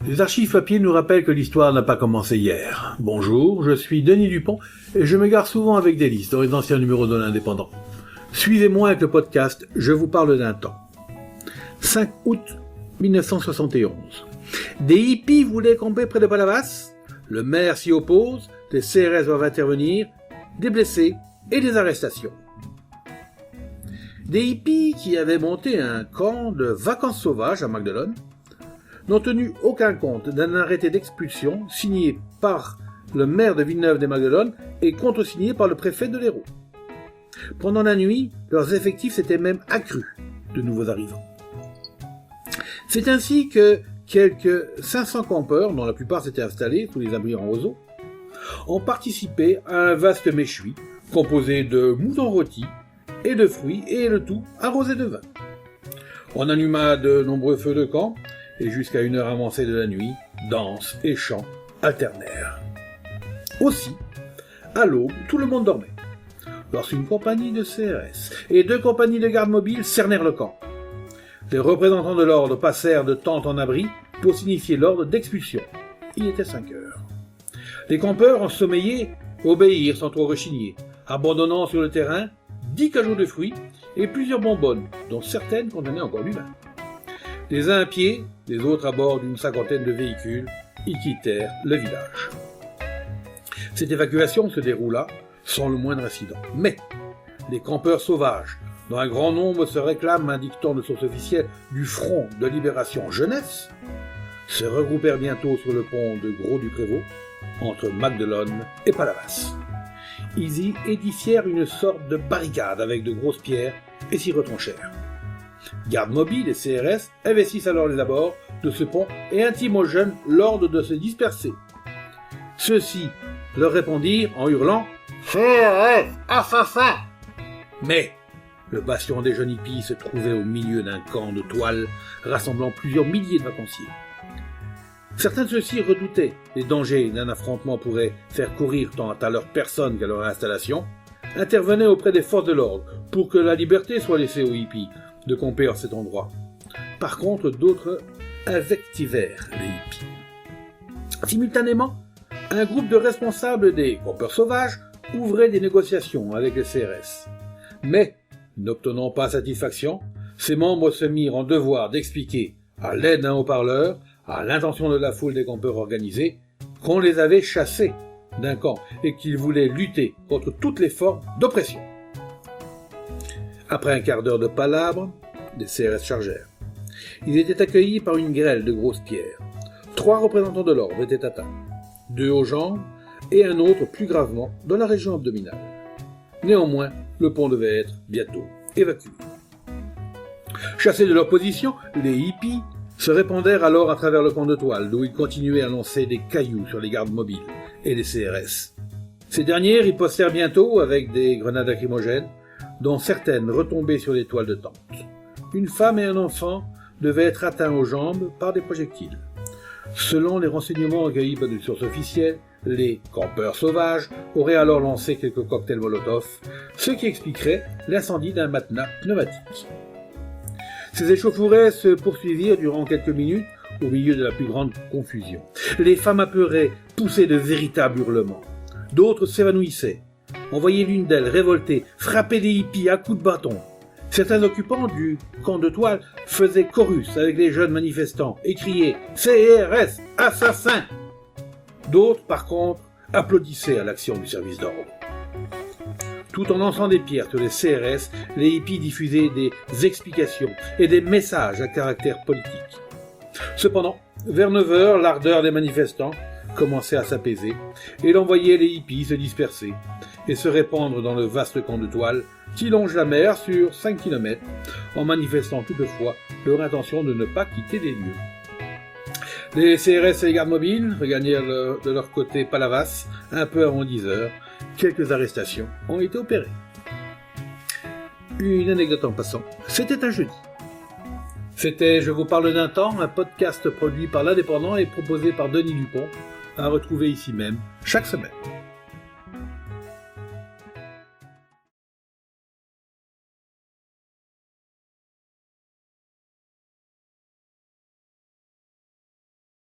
Les archives papier nous rappellent que l'histoire n'a pas commencé hier. Bonjour, je suis Denis Dupont et je m'égare souvent avec des listes dans les anciens numéros de l'Indépendant. Suivez-moi avec le podcast Je vous parle d'un temps. 5 août 1971. Des hippies voulaient camper près de Palavas. Le maire s'y oppose, les CRS doivent intervenir, des blessés et des arrestations. Des hippies qui avaient monté un camp de vacances sauvages à Magdalene n'ont tenu aucun compte d'un arrêté d'expulsion signé par le maire de Villeneuve-des-Magdelenes et contresigné par le préfet de l'Hérault. Pendant la nuit, leurs effectifs s'étaient même accrus de nouveaux arrivants. C'est ainsi que quelques 500 campeurs, dont la plupart s'étaient installés sous les abris en roseaux, ont participé à un vaste méchoui composé de moutons rôtis et de fruits et le tout arrosé de vin. On alluma de nombreux feux de camp et jusqu'à une heure avancée de la nuit, danse et chants alternèrent. Aussi, à l'aube, tout le monde dormait, lorsqu'une compagnie de CRS et 2 compagnies de garde mobile cernèrent le camp. Les représentants de l'ordre passèrent de tente en abri pour signifier l'ordre d'expulsion. Il était 5 heures. Les campeurs ensommeillés obéirent sans trop rechigner, abandonnant sur le terrain 10 cajots de fruits et plusieurs bonbonnes, dont certaines contenaient encore du vin. Les uns à pied, les autres à bord d'une 50aine de véhicules, ils quittèrent le village. Cette évacuation se déroula sans le moindre incident. Mais les campeurs sauvages, dont un grand nombre se réclament un dicton de source officielle du Front de Libération Jeunesse, se regroupèrent bientôt sur le pont de Gros-du-Prévost, entre Magdalene et Palavas. Ils y édifièrent une sorte de barricade avec de grosses pierres et s'y retranchèrent. Garde mobile et CRS investissent alors les abords de ce pont et intiment aux jeunes l'ordre de se disperser. Ceux-ci leur répondirent en hurlant « CRS, assassin !» Mais le bastion des jeunes hippies se trouvait au milieu d'un camp de toile rassemblant plusieurs milliers de vacanciers. Certains de ceux-ci redoutaient les dangers d'un affrontement pourrait faire courir tant à leur personne qu'à leur installation, intervenaient auprès des forces de l'ordre pour que la liberté soit laissée aux hippies de camper en cet endroit. Par contre, d'autres invectivèrent les hippies. Simultanément, un groupe de responsables des campeurs sauvages ouvrait des négociations avec les CRS. Mais, n'obtenant pas satisfaction, ses membres se mirent en devoir d'expliquer, à l'aide d'un haut-parleur, à l'intention de la foule des campeurs organisés, qu'on les avait chassés d'un camp et qu'ils voulaient lutter contre toutes les formes d'oppression. Après un quart d'heure de palabres, les CRS chargèrent. Ils étaient accueillis par une grêle de grosses pierres. 3 représentants de l'ordre étaient atteints, 2 aux jambes et un autre plus gravement dans la région abdominale. Néanmoins, le pont devait être bientôt évacué. Chassés de leur position, les hippies se répandèrent alors à travers le camp de toile, d'où ils continuaient à lancer des cailloux sur les gardes mobiles et les CRS. Ces derniers ripostèrent bientôt avec des grenades lacrymogènes, dont certaines retombaient sur les toiles de tente. Une femme et un enfant devaient être atteints aux jambes par des projectiles. Selon les renseignements recueillis par une source officielle, les campeurs sauvages auraient alors lancé quelques cocktails Molotov, ce qui expliquerait l'incendie d'un matelas pneumatique. Ces échauffourées se poursuivirent durant quelques minutes au milieu de la plus grande confusion. Les femmes apeurées poussaient de véritables hurlements. D'autres s'évanouissaient. On voyait l'une d'elles, révoltée, frapper des hippies à coups de bâton. Certains occupants du camp de toile faisaient chorus avec les jeunes manifestants et criaient « CRS, assassin !» D'autres, par contre, applaudissaient à l'action du service d'ordre. Tout en lançant des pierres sur les CRS, les hippies diffusaient des explications et des messages à caractère politique. Cependant, vers 9h, l'ardeur des manifestants commençait à s'apaiser et l'on voyait les hippies se disperser et se répandre dans le vaste camp de toile qui longe la mer sur 5 km, en manifestant toutefois leur intention de ne pas quitter les lieux. Les CRS et les gardes mobiles regagnèrent de leur côté Palavas un peu avant 10h. Quelques arrestations ont été opérées. Une anecdote en passant, c'était un jeudi. C'était Je vous parle d'un temps, un podcast produit par l'Indépendant et proposé par Denis Dupont, à retrouver ici même chaque semaine.